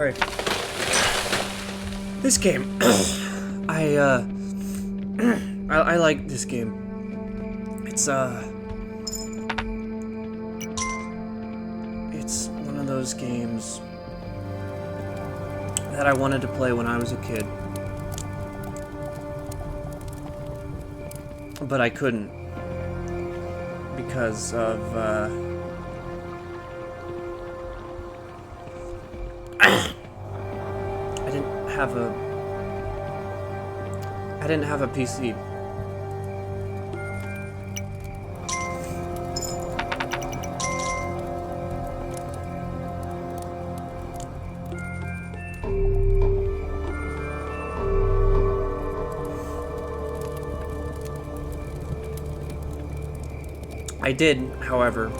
Alright. This game, I like this game. It's one of those games that I wanted to play when I was a kid. But I couldn't. Because of, I didn't have a PC. I did, however,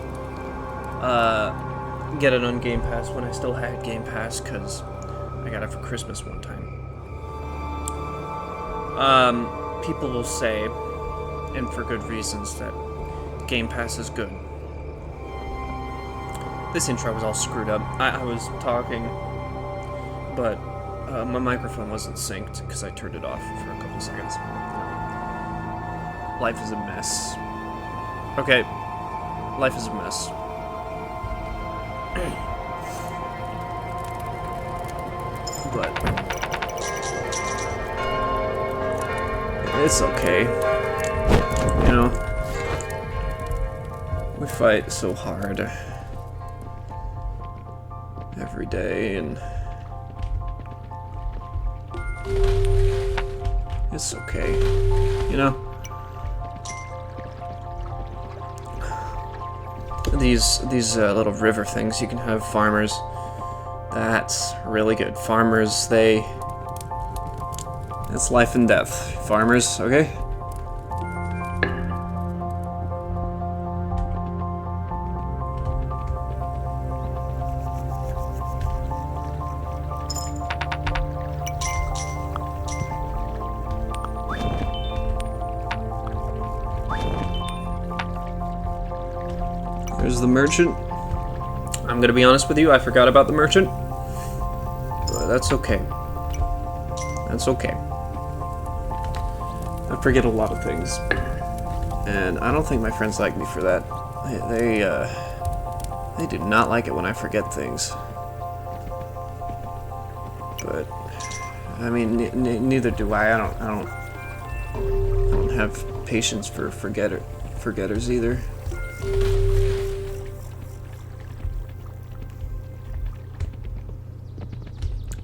get it on Game Pass when I still had Game Pass, because I got it for Christmas one time. People will say, and for good reasons, that Game Pass is good. This intro was all screwed up. I was talking, but my microphone wasn't synced because I turned it off for a couple seconds. Life is a mess. Okay, life is a mess. But it's okay. You know, we fight so hard every day, and it's okay. You know, these little river things you can have. Farmers, that's really good. Farmers, it's life and death. Farmers, okay? There's the merchant. I'm gonna be honest with you, I forgot about the merchant. But that's okay. That's okay. I forget a lot of things. And I don't think my friends like me for that. They do not like it when I forget things. But I mean, neither do I. I don't have patience for forgetters either.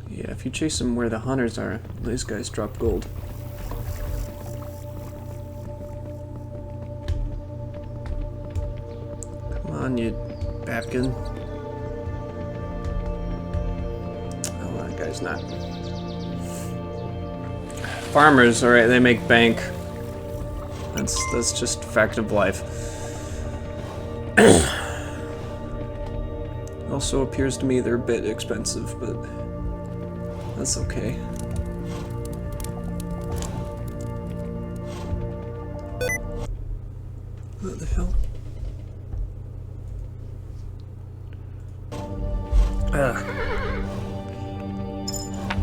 Yeah, if you chase them where the hunters are, these guys drop gold. Come on, you Babkin. Oh, that guy's not. Farmers, alright, they make bank. That's just fact of life. Also appears to me they're a bit expensive, but that's okay. What the hell?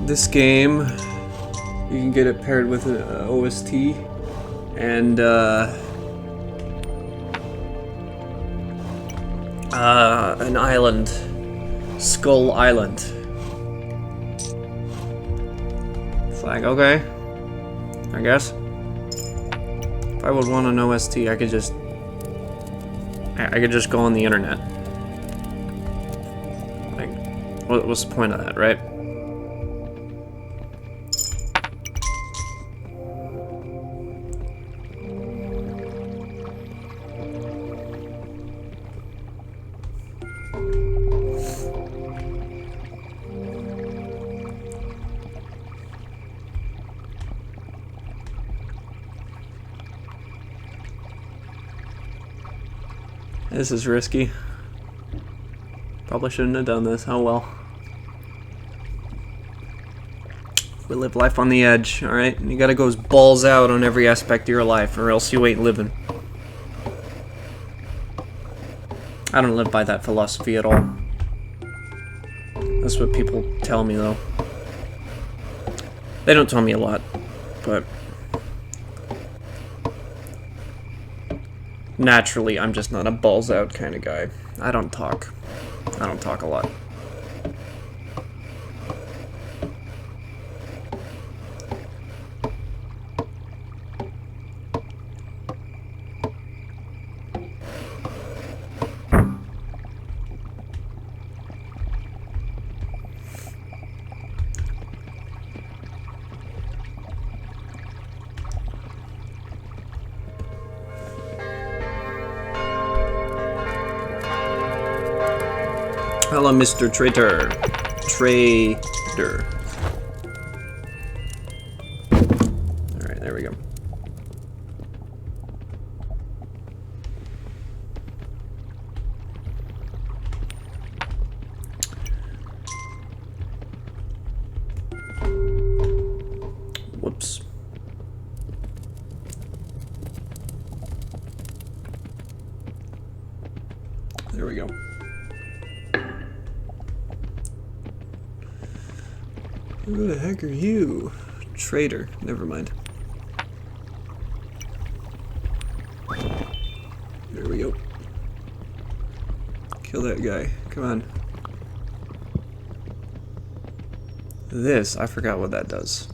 This game, you can get it paired with an OST and an island, Skull Island. It's like, okay, I guess. If I would want an OST, I could just go on the internet. Like, what's the point of that, right? This is risky. Probably shouldn't have done this. Oh well. We live life on the edge, alright? You gotta go balls out on every aspect of your life, or else you ain't living. I don't live by that philosophy at all. That's what people tell me, though. They don't tell me a lot, but naturally, I'm just not a balls out kind of guy. I don't talk. I don't talk a lot. Hello, Mr. Traitor. Trader. Alright, there we go. Whoops. There we go. Who the heck are you? Traitor. Never mind. There we go. Kill that guy. Come on. This, I forgot what that does.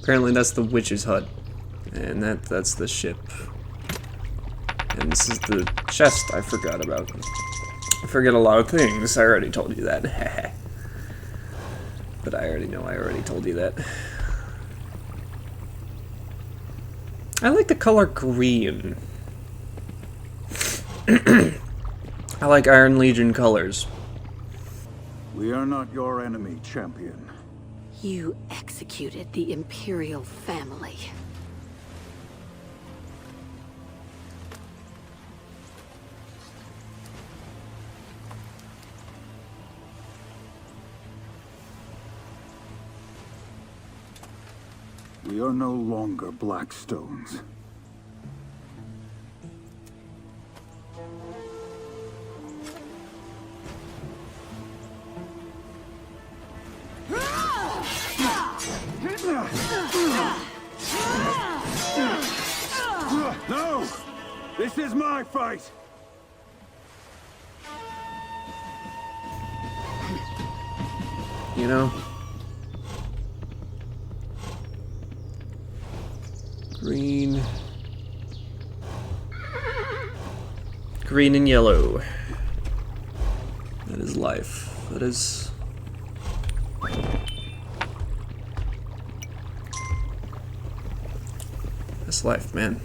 Apparently that's the witch's hut. And that's the ship. And this is the chest I forgot about. I forget a lot of things. I already told you that. But I already know I already told you that. I like the color green. I like Iron Legion colors. We are not your enemy, champion. You executed the Imperial family. We are no longer Blackstones. No! This is my fight! You know? Green. Green and yellow. That is life. That is... That's life, man.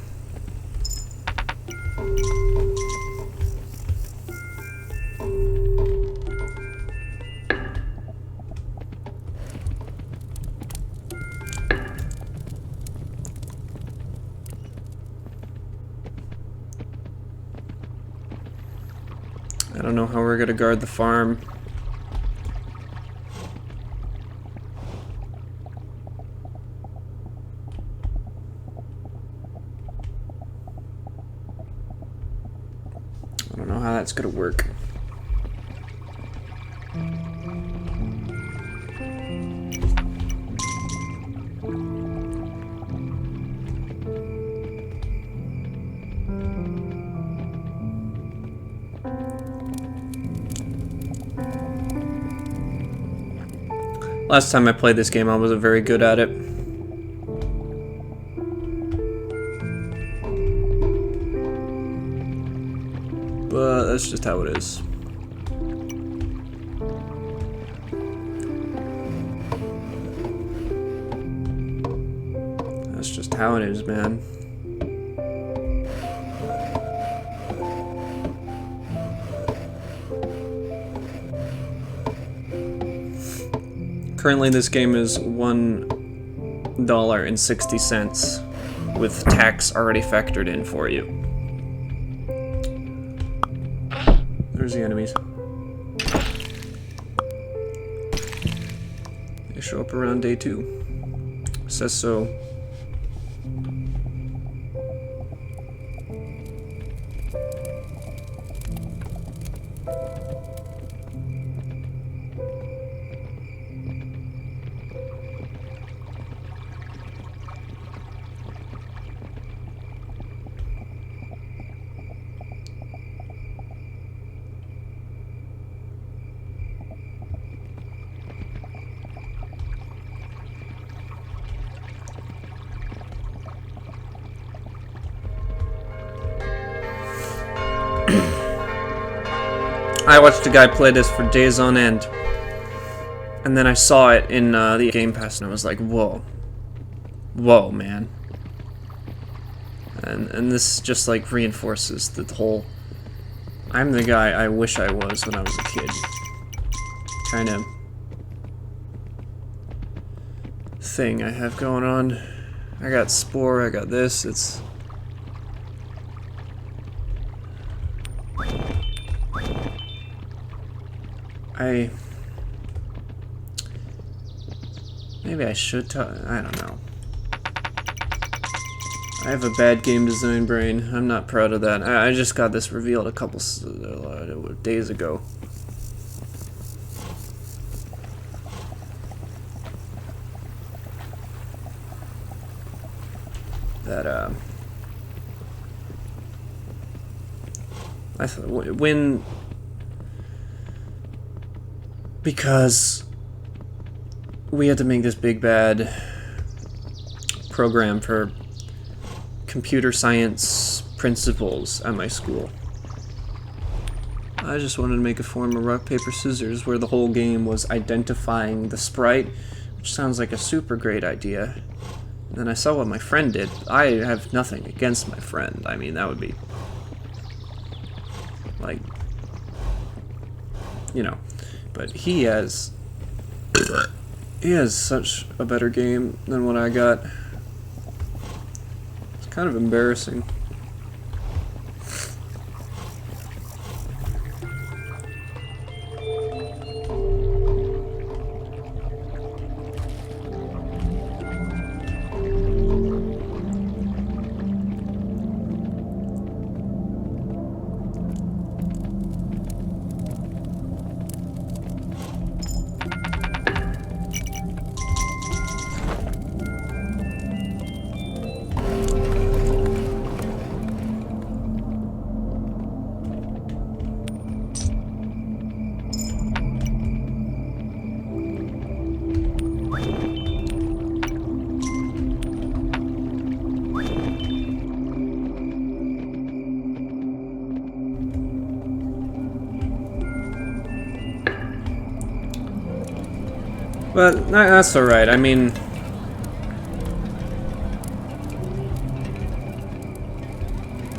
I don't know how we're gonna guard the farm. I don't know how that's gonna work. Last time I played this game, I wasn't very good at it. But that's just how it is. That's just how it is, man. Currently, this game is $1.60 with tax already factored in for you. There's the enemies. They show up around day 2. Says so. I watched a guy play this for days on end, and then I saw it in the Game Pass, and I was like, whoa. Whoa, man. And this just, like, reinforces the whole, I'm the guy I wish I was when I was a kid. Kind of thing I have going on. I got Spore, I got this, it's... Maybe I should talk. I don't know. I have a bad game design brain. I'm not proud of that. I just got this revealed a couple days ago. That I thought when because we had to make this big bad program for computer science principles at my school. I just wanted to make a form of rock, paper, scissors where the whole game was identifying the sprite, which sounds like a super great idea. And then I saw what my friend did. I have nothing against my friend. I mean, that would be like, you know, but he has such a better game than what I got. It's kind of embarrassing. But that's alright, I mean...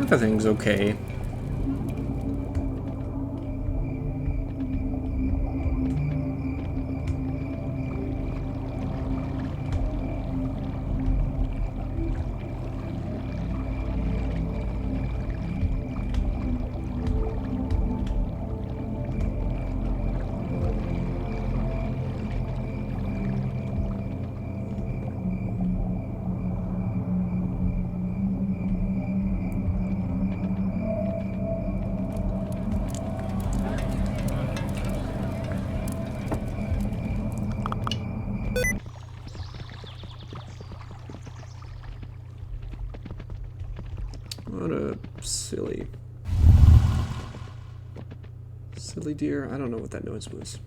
everything's okay. What a silly deer. I don't know what that noise was.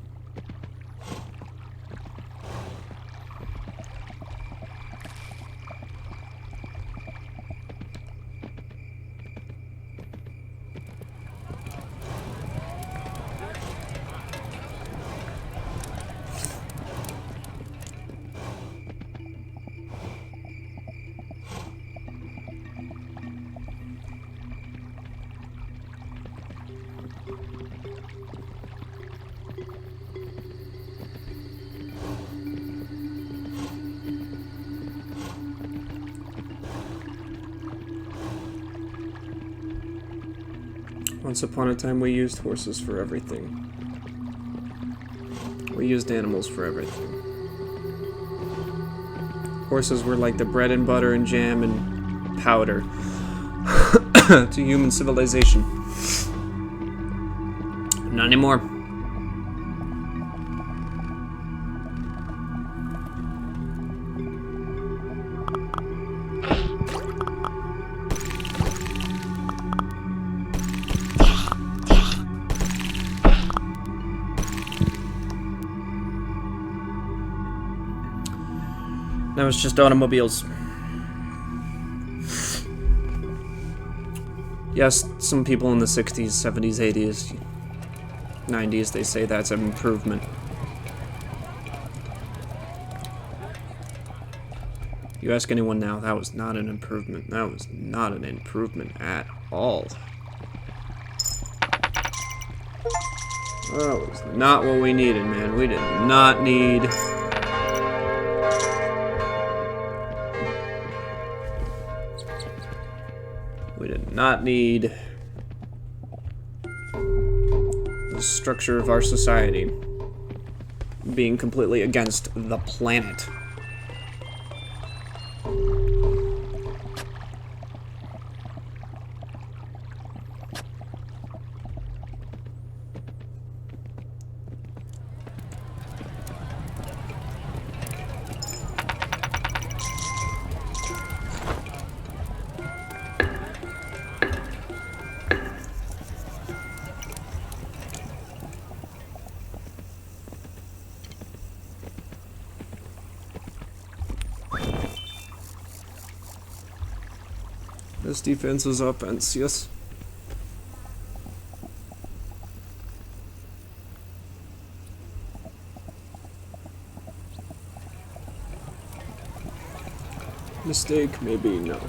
Once upon a time, we used horses for everything. We used animals for everything. Horses were like the bread and butter and jam and powder to human civilization. Not anymore. Now it's just automobiles. Yes, some people in the 60s, 70s, 80s 90s, they say that's an improvement. You ask anyone now, that was not an improvement. That was not an improvement at all. That was not what we needed, man. We did not need... We did not need the structure of our society being completely against the planet. This defense is up, Ansius. Mistake, maybe, no.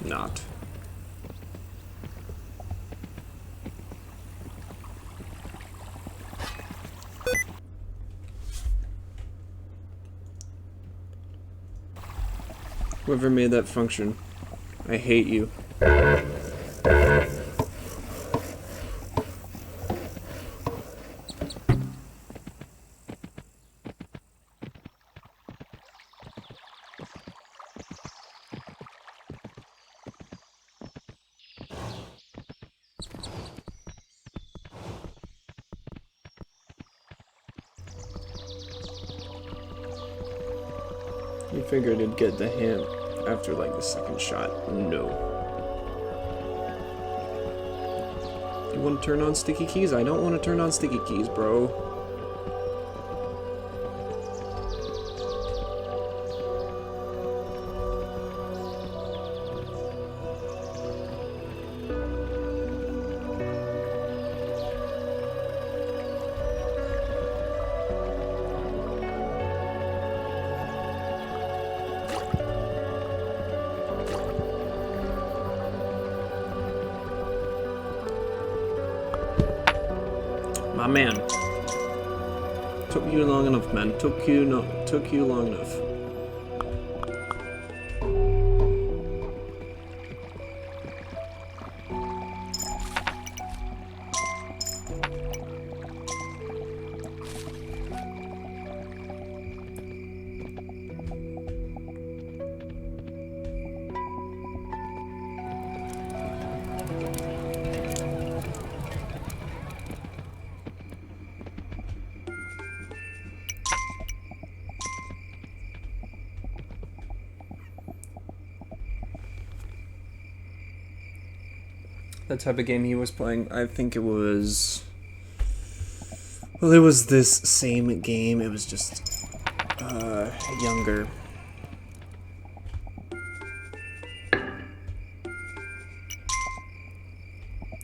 Not. Whoever made that function, I hate you. You figured it'd get the hint after like the second shot. No. You want to turn on sticky keys? I don't want to turn on sticky keys, bro. My man. Took you long enough, man. Took you long enough. The type of game he was playing, I think it was... Well, it was this same game, it was just... younger.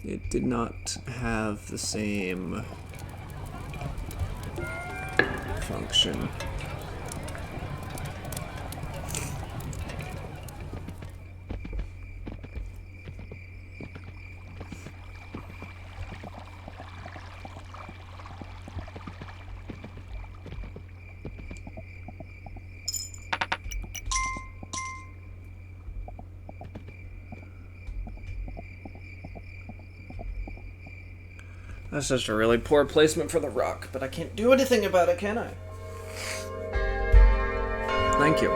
It did not have the same... function. That's just a really poor placement for the rock, but I can't do anything about it, can I? Thank you.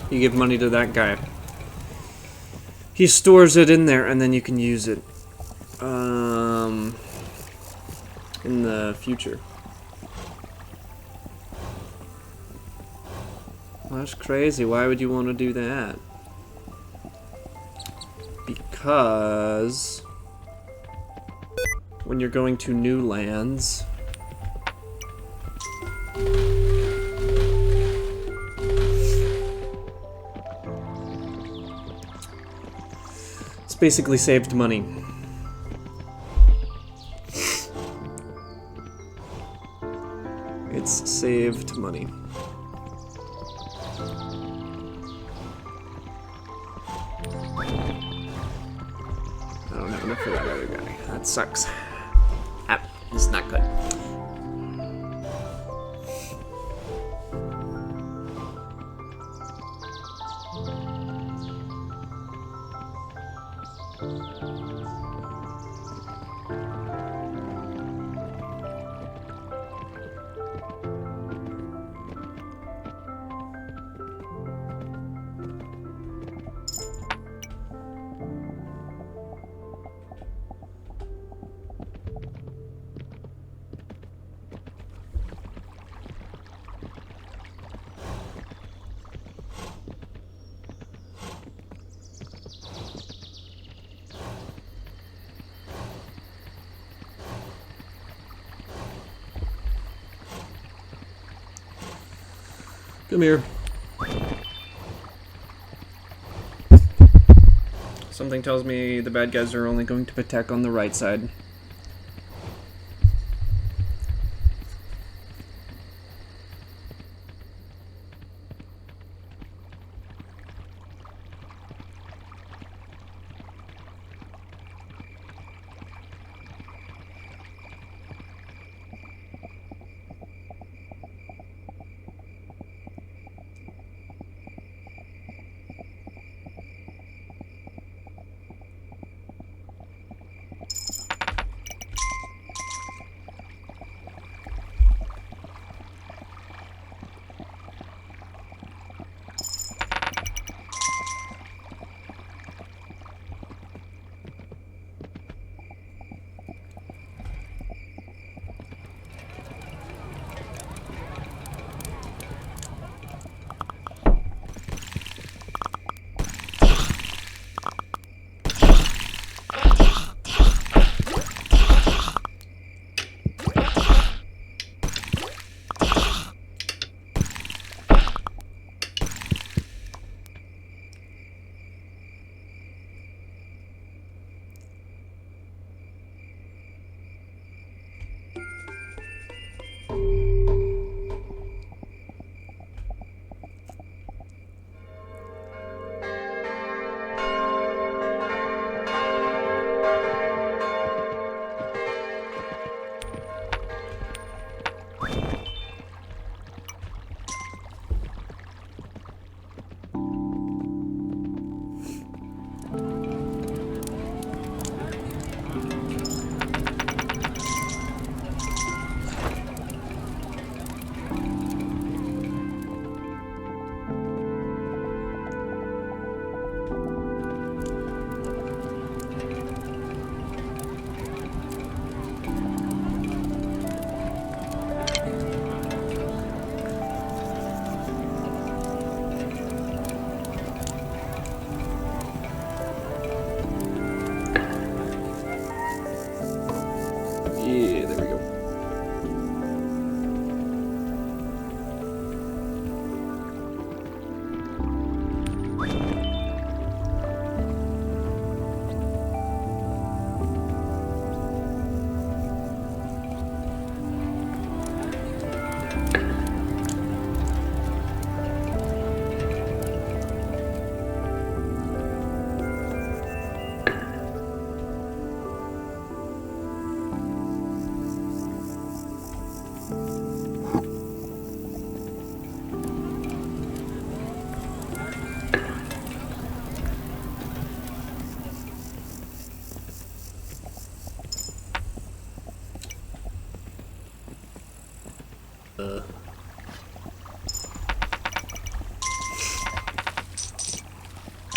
You give money to that guy. He stores it in there, and then you can use it in the future. Well, that's crazy. Why would you want to do that? Because when you're going to new lands, it's basically saved money. It's saved money. I don't have enough for that other guy. That sucks. Ah, it's not good. Come here. Something tells me the bad guys are only going to attack on the right side.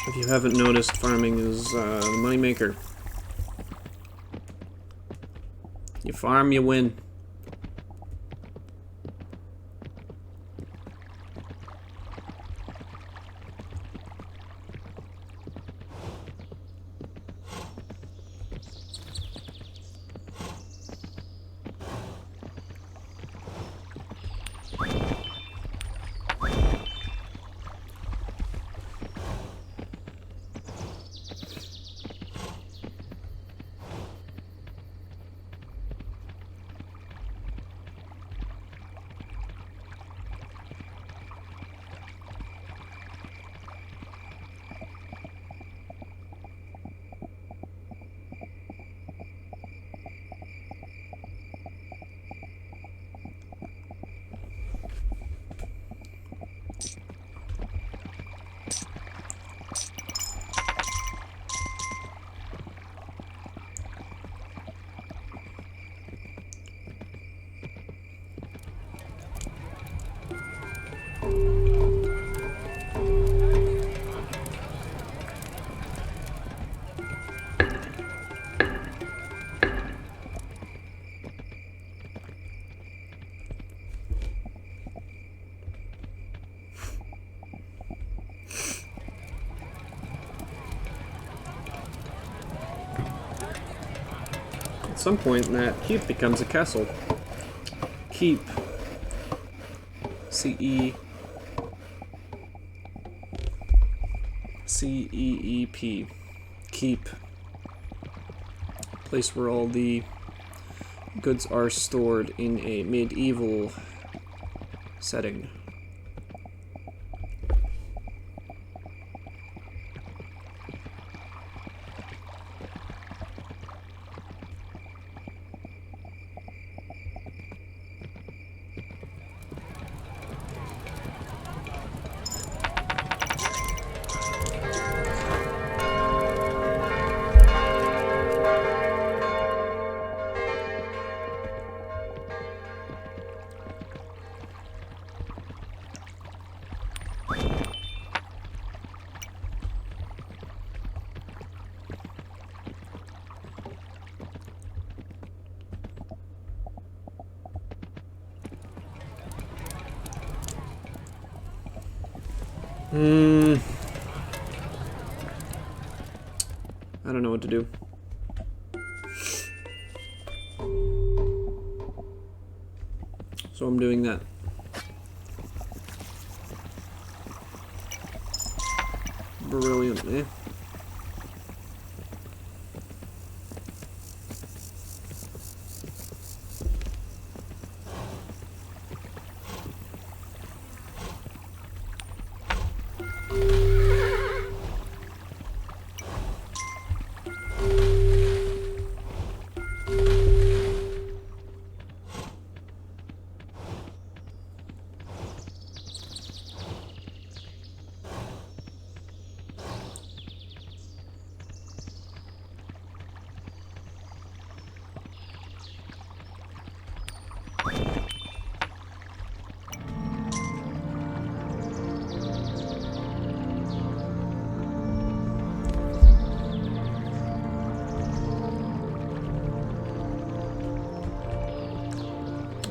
If you haven't noticed, farming is the moneymaker. You farm, you win. At some point, that keep becomes a castle. Keep. C-E-E-P. Keep. Place where all the goods are stored in a medieval setting. I don't know what to do. So I'm doing that. Brilliantly.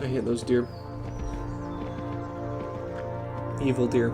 I hate those deer. Evil deer.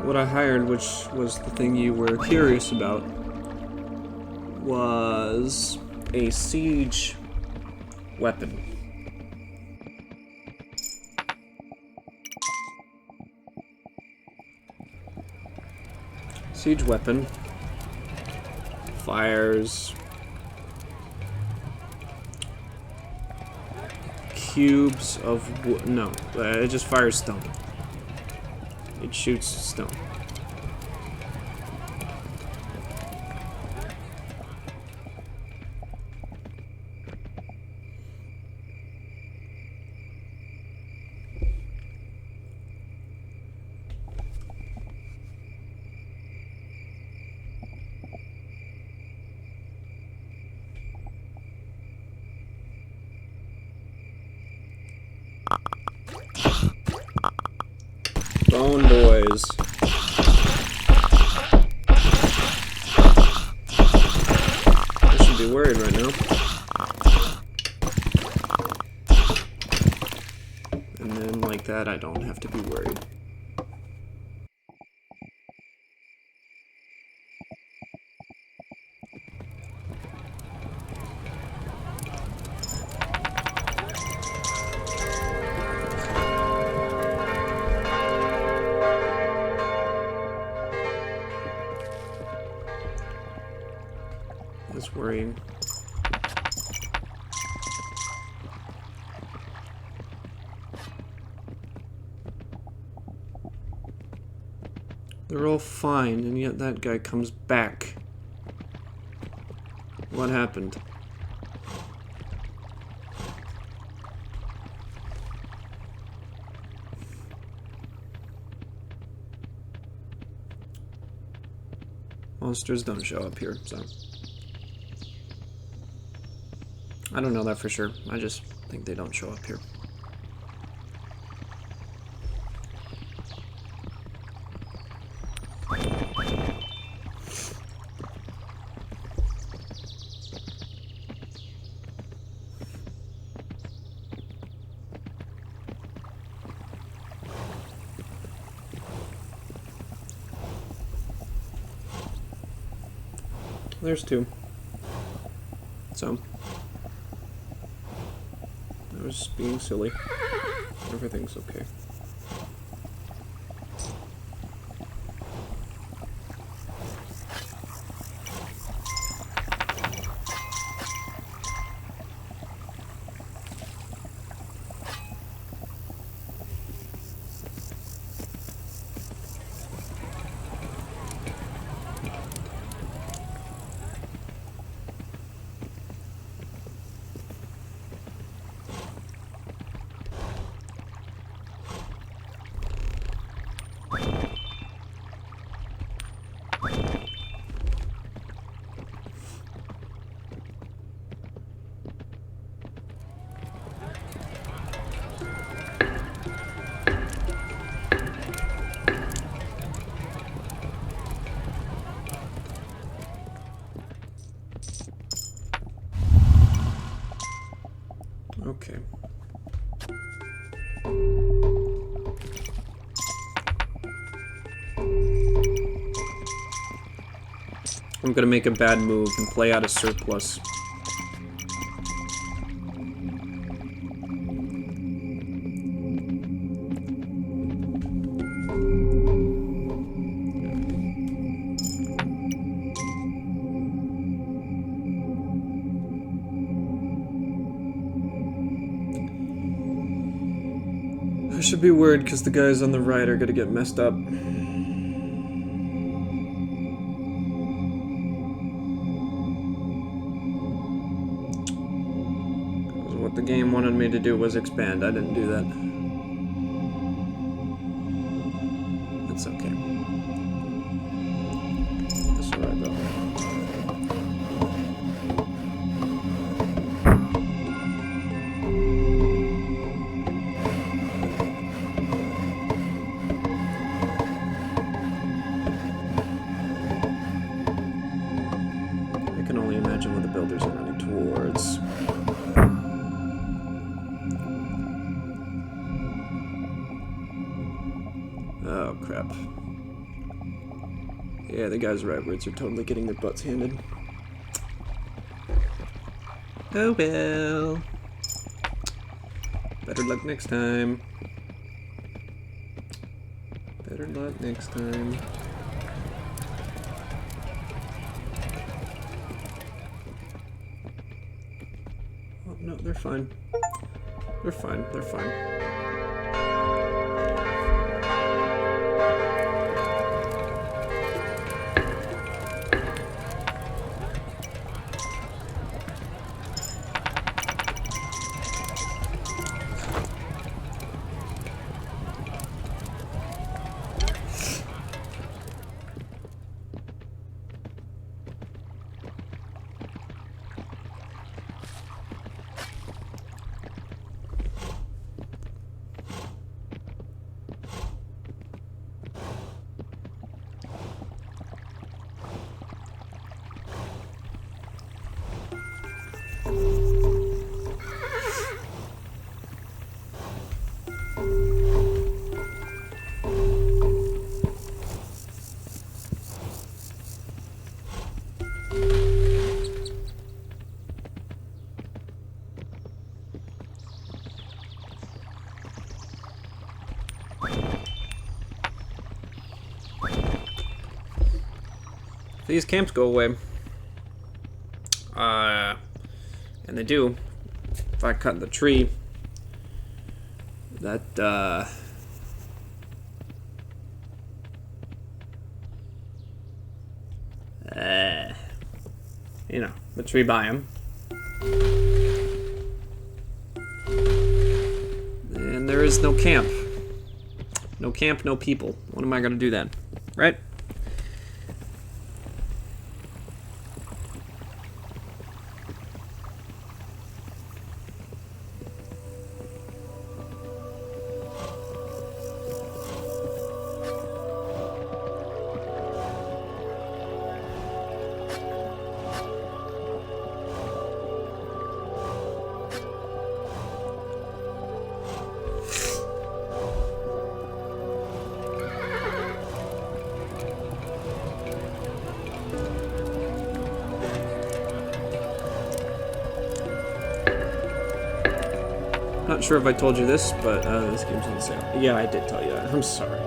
What I hired, which was the thing you were curious about, was a siege weapon. Siege weapon. Fires. Cubes of wood. No, it just fires stone. It shoots stone. Bone boys. I should be worried right now. And then like that, I don't have to be worried. That's worrying. They're all fine, and yet that guy comes back. What happened? Monsters don't show up here, so... I don't know that for sure. I just think they don't show up here. There's two. So... I was being silly. Everything's okay. Okay. I'm gonna make a bad move and play out a surplus. I should be worried because the guys on the right are gonna get messed up. What the game wanted me to do was expand. I didn't do that. It's okay. That's alright though. I can only imagine what the builders are running towards. Oh, crap. Yeah, the guys rightwards are totally getting their butts handed. Oh well. Better luck next time. Better luck next time. fine. They're fine. They're fine. These camps go away. And they do. If I cut the tree, that, you know, the tree biome. And there is no camp. No camp, no people. When am I gonna do that? Right? Not sure if I told you this, but this game's on sale. Yeah, I did tell you that. I'm sorry.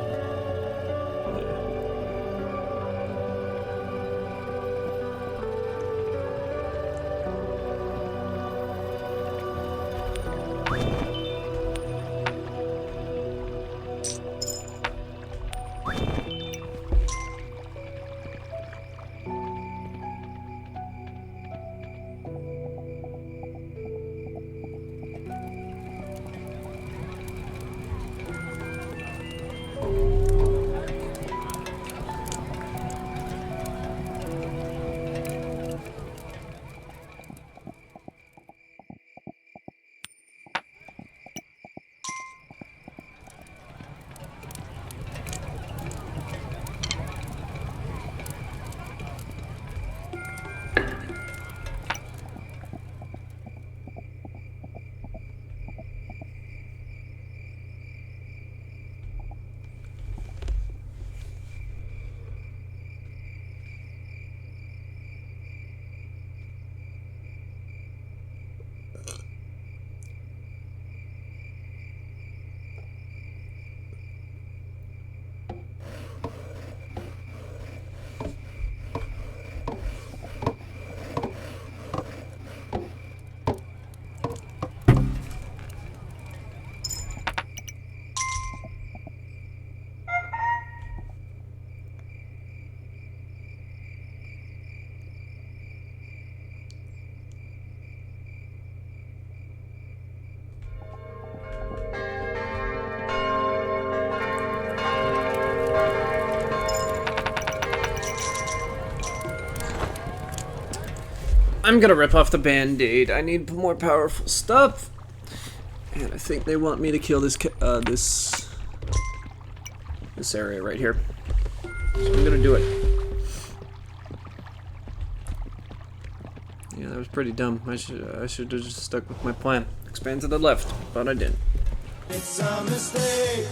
I'm gonna rip off the band-aid. I need more powerful stuff. And I think they want me to kill this this area right here. So I'm gonna do it. Yeah, that was pretty dumb. I should have just stuck with my plan. Expand to the left, but I didn't. It's a mistake.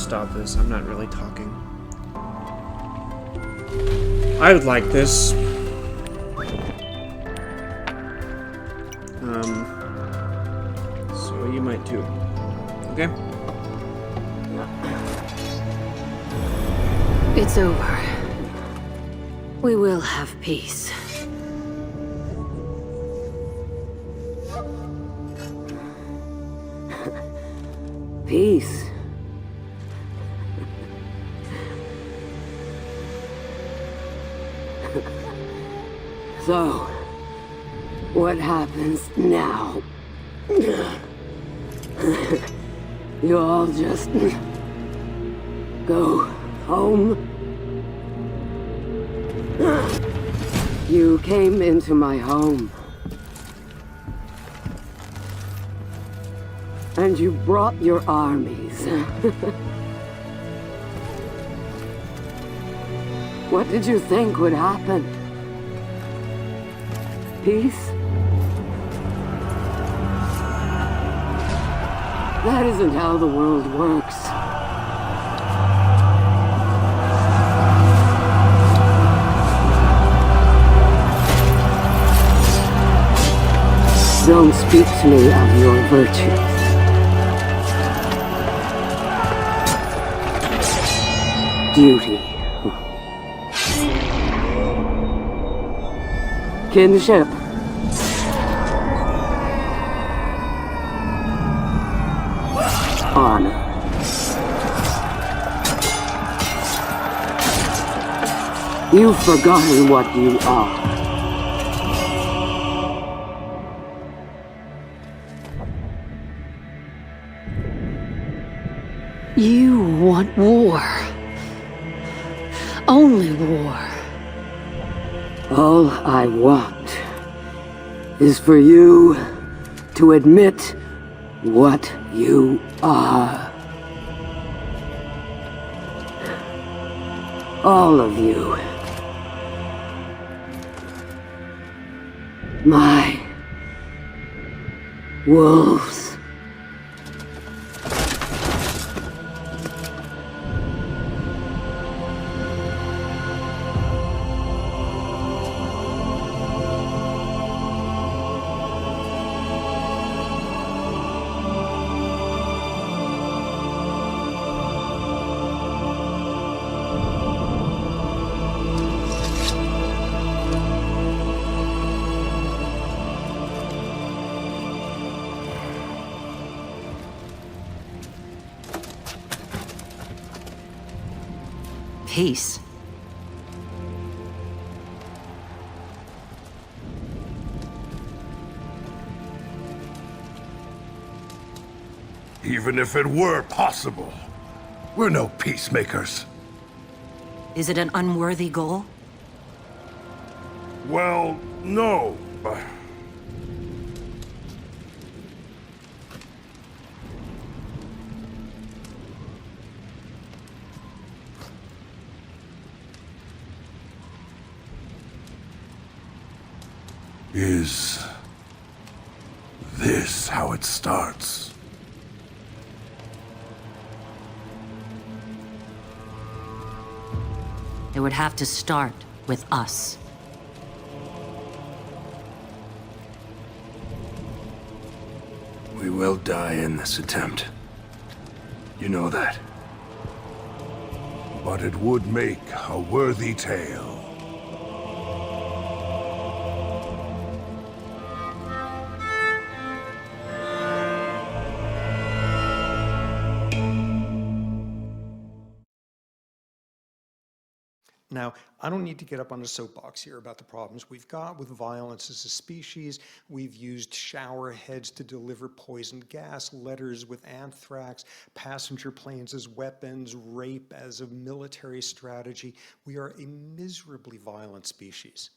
stop this. I'm not really talking. I would like this. So you might too. Okay? It's over. We will have peace. Peace. So, what happens now? You all just go home? You came into my home. And you brought your armies. What did you think would happen? Peace? That isn't how the world works. Don't speak to me of your virtues. Duty. Kinship. Honor. You've forgotten what you are. You want war. Only war. All I want is for you to admit what you are. All of you. My wolves. Peace. Even if it were possible, we're no peacemakers. Is it an unworthy goal? Well, no. Is this how it starts? It would have to start with us. We will die in this attempt. You know that. But it would make a worthy tale. Now, I don't need to get up on a soapbox here about the problems we've got with violence as a species. We've used shower heads to deliver poisoned gas, letters with anthrax, passenger planes as weapons, rape as a military strategy. We are a miserably violent species.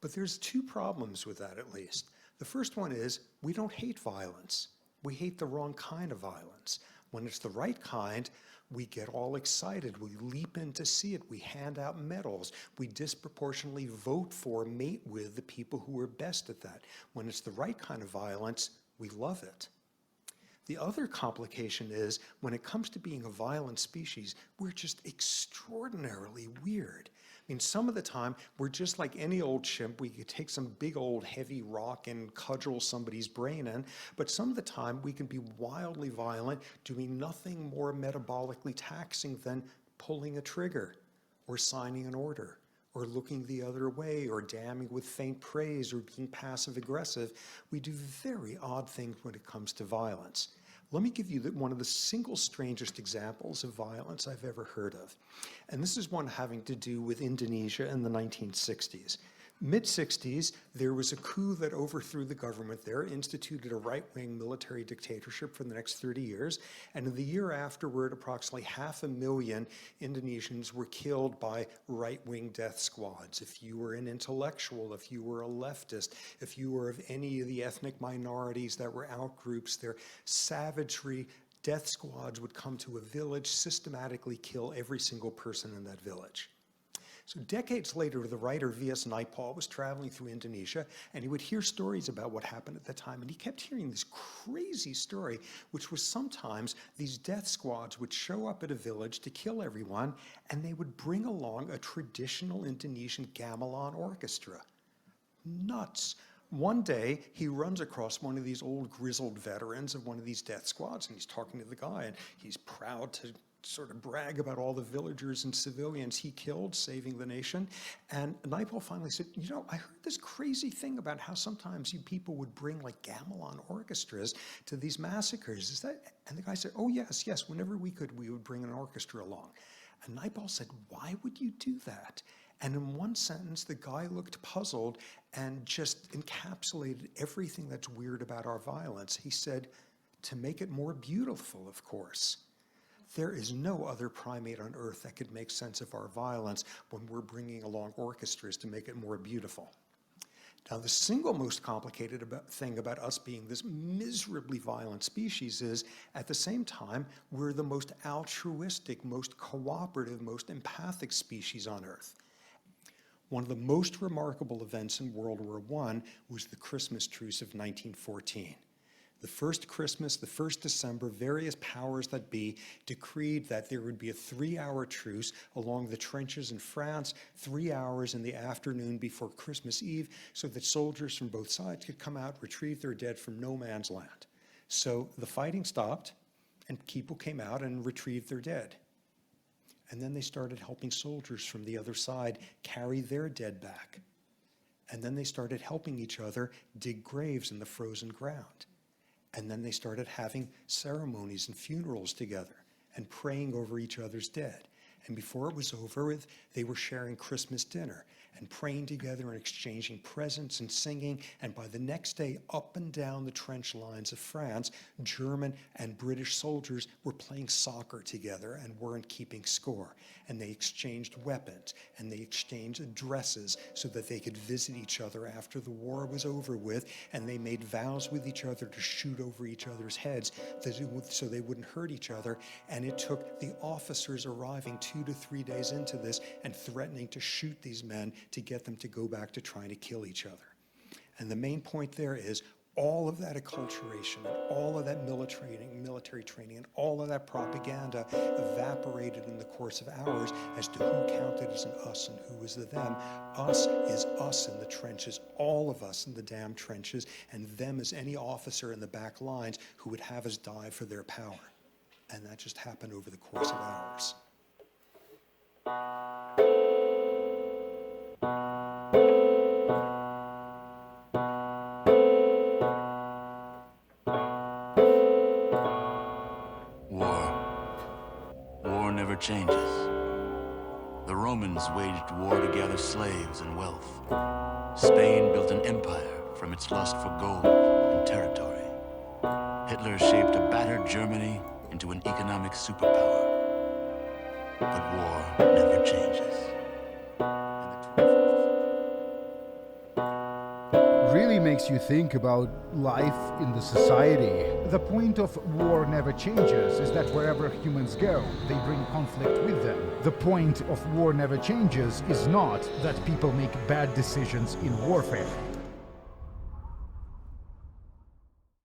But there's two problems with that, at least. The first one is we don't hate violence. We hate the wrong kind of violence. When it's the right kind, we get all excited, we leap in to see it, we hand out medals, we disproportionately vote for, mate with the people who are best at that. When it's the right kind of violence, we love it. The other complication is, when it comes to being a violent species, we're just extraordinarily weird. I mean, some of the time, we're just like any old chimp. We could take some big old heavy rock and cudgel somebody's brain in, but some of the time, we can be wildly violent, doing nothing more metabolically taxing than pulling a trigger, or signing an order, or looking the other way, or damning with faint praise, or being passive-aggressive. We do very odd things when it comes to violence. Let me give you one of the single strangest examples of violence I've ever heard of. And this is one having to do with Indonesia in the 1960s. Mid-60s, there was a coup that overthrew the government there, instituted a right-wing military dictatorship for the next 30 years, and in the year afterward, approximately 500,000 Indonesians were killed by right-wing death squads. If you were an intellectual, if you were a leftist, if you were of any of the ethnic minorities that were outgroups, their savagery, death squads would come to a village, systematically kill every single person in that village. So decades later, the writer V.S. Naipaul was traveling through Indonesia, and he would hear stories about what happened at the time. And he kept hearing this crazy story, which was sometimes these death squads would show up at a village to kill everyone, and they would bring along a traditional Indonesian gamelan orchestra. Nuts. One day, he runs across one of these old grizzled veterans of one of these death squads, and he's talking to the guy, and he's proud to sort of brag about all the villagers and civilians he killed, saving the nation. And Naipaul finally said, you know, I heard this crazy thing about how sometimes you people would bring like gamelan orchestras to these massacres. Is that? And the guy said, oh yes, yes, whenever we could, we would bring an orchestra along. And Naipaul said, why would you do that? And in one sentence, the guy looked puzzled and just encapsulated everything that's weird about our violence. He said, to make it more beautiful, of course. There is no other primate on Earth that could make sense of our violence when we're bringing along orchestras to make it more beautiful. Now, the single most complicated thing about us being this miserably violent species is, at the same time, we're the most altruistic, most cooperative, most empathic species on Earth. One of the most remarkable events in World War I was the Christmas truce of 1914. The first Christmas, the first December, various powers that be decreed that there would be a 3-hour truce along the trenches in France, 3 hours in the afternoon before Christmas Eve, so that soldiers from both sides could come out, retrieve their dead from no man's land. So the fighting stopped, and people came out and retrieved their dead. And then they started helping soldiers from the other side carry their dead back. And then they started helping each other dig graves in the frozen ground. And then they started having ceremonies and funerals together and praying over each other's dead. And before it was over with, they were sharing Christmas dinner and praying together and exchanging presents and singing. And by the next day, up and down the trench lines of France, German and British soldiers were playing soccer together and weren't keeping score. And they exchanged weapons and they exchanged addresses so that they could visit each other after the war was over with. And they made vows with each other to shoot over each other's heads so they wouldn't hurt each other. And it took the officers arriving 2 to 3 days into this and threatening to shoot these men to get them to go back to trying to kill each other. And the main point there is all of that acculturation and all of that military training and all of that propaganda evaporated in the course of hours as to who counted as an us and who was the them. Us is us in the trenches, all of us in the damn trenches, and them is any officer in the back lines who would have us die for their power. And that just happened over the course of hours. War never changes. The Romans waged war to gather slaves and wealth. Spain built an empire from its lust for gold and territory. Hitler shaped a battered Germany into an economic superpower. But war never changes. Really makes you think about life in the society. The point of war never changes is that wherever humans go, they bring conflict with them. The point of war never changes is not that people make bad decisions in warfare.